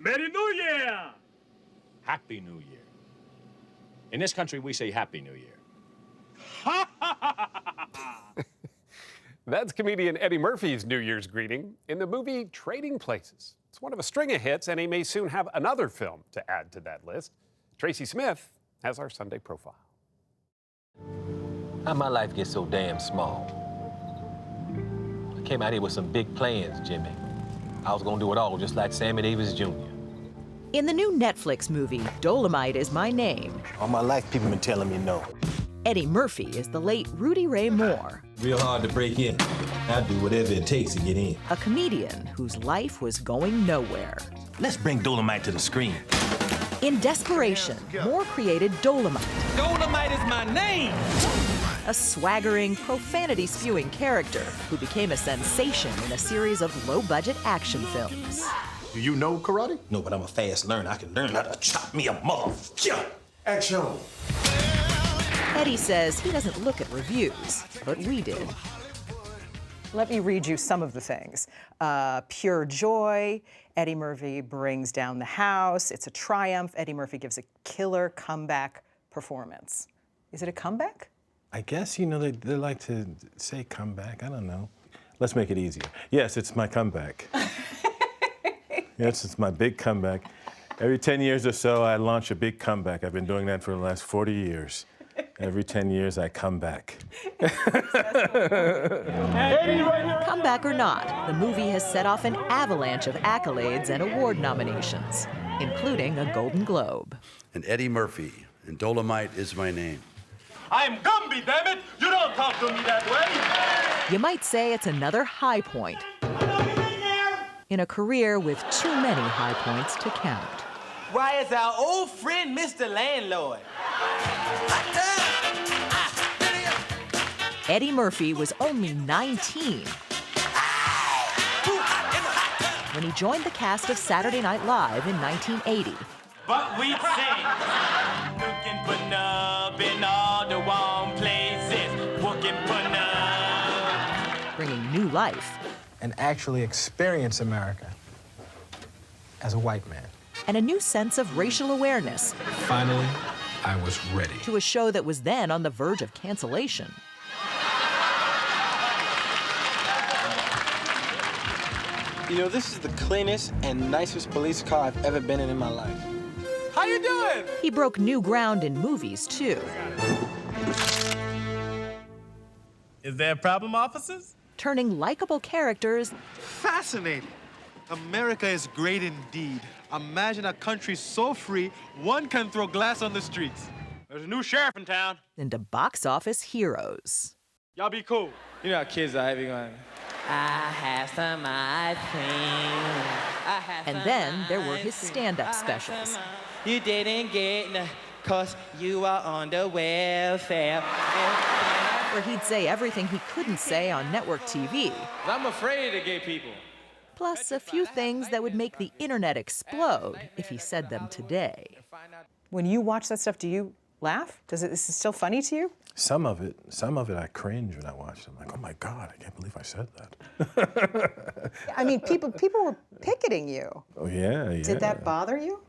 Merry New Year! Happy New Year. In this country, we say Happy New Year. That's comedian Eddie Murphy's New Year's greeting in the movie Trading Places. It's one of a string of hits, and he may soon have another film to add to that list. Tracy Smith has our Sunday profile. How'd my life get so damn small? I came out here with some big plans, Jimmy. I was gonna do it all just like Sammy Davis Jr. In the new Netflix movie, Dolemite Is My Name, All my life, people been telling me no. Eddie Murphy is the late Rudy Ray Moore, Real hard to break in. I do whatever it takes to get in. a comedian whose life was going nowhere. Let's bring Dolemite to the screen. In desperation, Moore created Dolemite, Dolemite is my name! a swaggering, profanity-spewing character who became a sensation in a series of low-budget action films. Do you know karate? No, but I'm a fast learner. I can learn how to chop me a motherfucker. Action. Eddie says he doesn't look at reviews, but we did. Let me read you some of the things. Pure joy. Eddie Murphy brings down the house. It's a triumph. Eddie Murphy gives a killer comeback performance. Is it a comeback? I guess, you know, they like to say comeback. I don't know. Let's make it easier. Yes, it's my comeback. Yes, it's my big comeback. Every 10 years or so, I launch a big comeback. I've been doing that for the last 40 years. Every 10 years, I come back. Comeback or not, the movie has set off an avalanche of accolades and award nominations, including a Golden Globe. And Eddie Murphy, and Dolemite Is My Name. I'm Gumby, damn it! You don't talk to me that way! You might say it's another high point in a career with too many high points to count. Why, it's our old friend, Mr. Landlord. Eddie Murphy was only 19 when he joined the cast of Saturday Night Live in 1980. But we sing. Looking for nub in all the wrong places. Working for nub. Bringing new life and actually experience America as a white man. and a new sense of racial awareness Finally, I was ready. to a show that was then on the verge of cancellation. You know, this is the cleanest and nicest police car I've ever been in my life. How you doing? He broke new ground in movies, too, Is there a problem, officers? turning likable characters Fascinating. America is great indeed. Imagine a country so free, one can throw glass on the streets. There's a new sheriff in town. into box office heroes. Y'all be cool. You know how kids are having on. I have some ice cream. And then there were his stand-up specials. You didn't get no, 'cause you are on the welfare. Where he'd say everything he couldn't say on network TV, I'm afraid of gay people. plus a few things that would make the internet explode if he said them today. When you watch that stuff, do you laugh? Is it still funny to you? Some of it, I cringe when I watch it. I'm like, oh my God, I can't believe I said that. I mean, people were picketing you. Oh yeah, yeah. Did that bother you?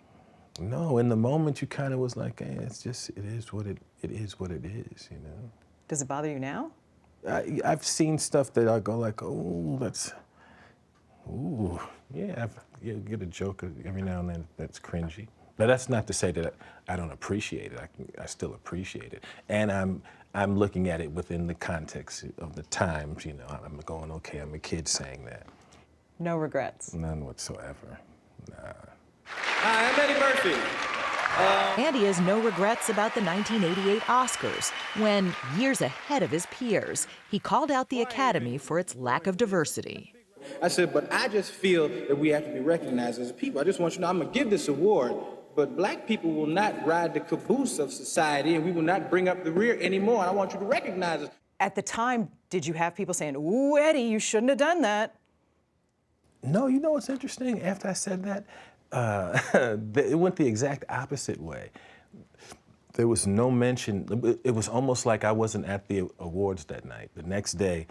No, in the moment you kind of was like, hey, it is what it is, you know. Does it bother you now? I've seen stuff that I go like, oh, yeah, you get a joke every now and then that's cringy. But that's not to say that I don't appreciate it. I still appreciate it. And I'm looking at it within the context of the times, you know. I'm going, okay, I'm a kid saying that. No regrets? None whatsoever, nah. Hi, I'm Eddie Murphy. And he has no regrets about the 1988 Oscars, when, years ahead of his peers, he called out the Academy for its lack of diversity. I said, but I just feel that we have to be recognized as people. I just want you to know, I'm gonna give this award, but black people will not ride the caboose of society and we will not bring up the rear anymore. And I want you to recognize us. At the time, did you have people saying, ooh, Eddie, you shouldn't have done that? No, you know what's interesting? After I said that, it went the exact opposite way. There was no mention. It was almost like I wasn't at the awards that night. The next day,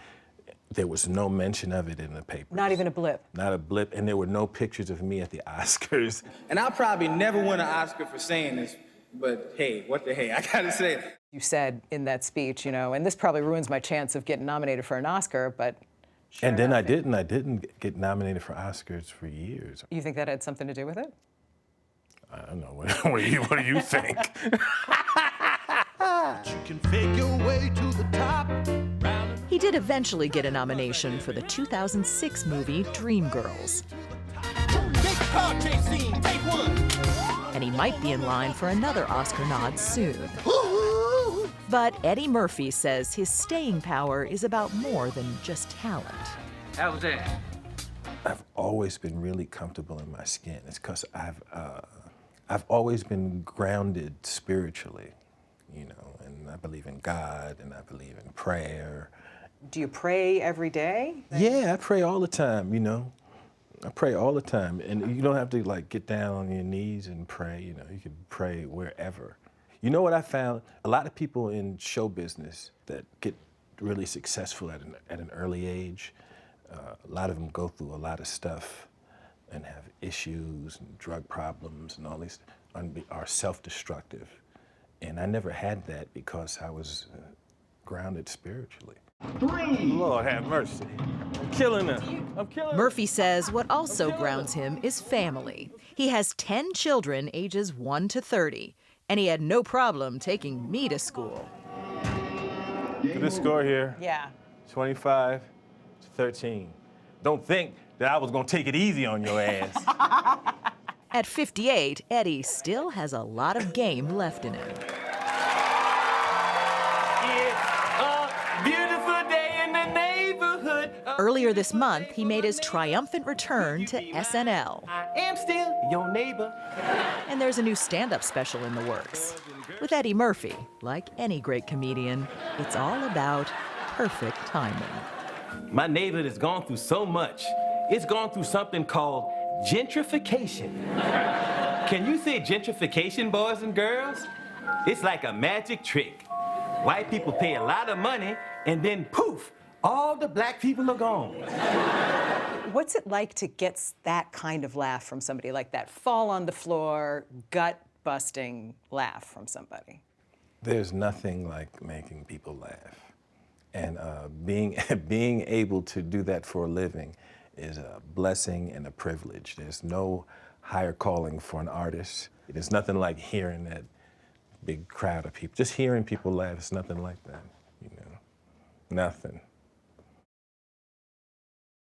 There was no mention of it in the papers. Not even a blip. Not a blip, and there were no pictures of me at the Oscars. And I'll probably never win an Oscar for saying this, but hey, what the hey, I gotta say it. You said in that speech, you know, and this probably ruins my chance of getting nominated for an Oscar, but sure And then enough, I didn't get nominated for Oscars for years. You think that had something to do with it? I don't know. What do you think? You can fake your way to the top. He did eventually get a nomination for the 2006 movie Dreamgirls. And he might be in line for another Oscar nod soon. But Eddie Murphy says his staying power is about more than just talent. How was that? I've always been really comfortable in my skin. It's because I've always been grounded spiritually, you know, and I believe in God and I believe in prayer. Do you pray every day? Yeah, I pray all the time, you know. I pray all the time, and you don't have to like get down on your knees and pray, you know. You can pray wherever. You know what I found? A lot of people in show business that get really successful at an early age, a lot of them go through a lot of stuff and have issues and drug problems and all these, are self-destructive. And I never had that because I was grounded spiritually. Lord have mercy. I'm killing her. I'm killing her. Murphy says what also grounds him is family. He has 10 children ages 1 to 30, and he had no problem taking me to school. Look at this score here. Yeah. 25 to 13. Don't think that I was gonna take it easy on your ass. At 58, Eddie still has a lot of game left in him. Beautiful day in the neighborhood. Earlier this month, he made his triumphant return to SNL. I am still your neighbor. And there's a new stand-up special in the works. With Eddie Murphy, like any great comedian, it's all about perfect timing. My neighborhood has gone through so much. It's gone through something called gentrification. Can you say gentrification, boys and girls? It's like a magic trick. White people pay a lot of money, and then poof, all the black people are gone. What's it like to get that kind of laugh from somebody, like that fall on the floor, gut-busting laugh from somebody? There's nothing like making people laugh. And being able to do that for a living is a blessing and a privilege. There's no higher calling for an artist. There's nothing like hearing that big crowd of people. Just hearing people laugh is nothing like that, you know, nothing.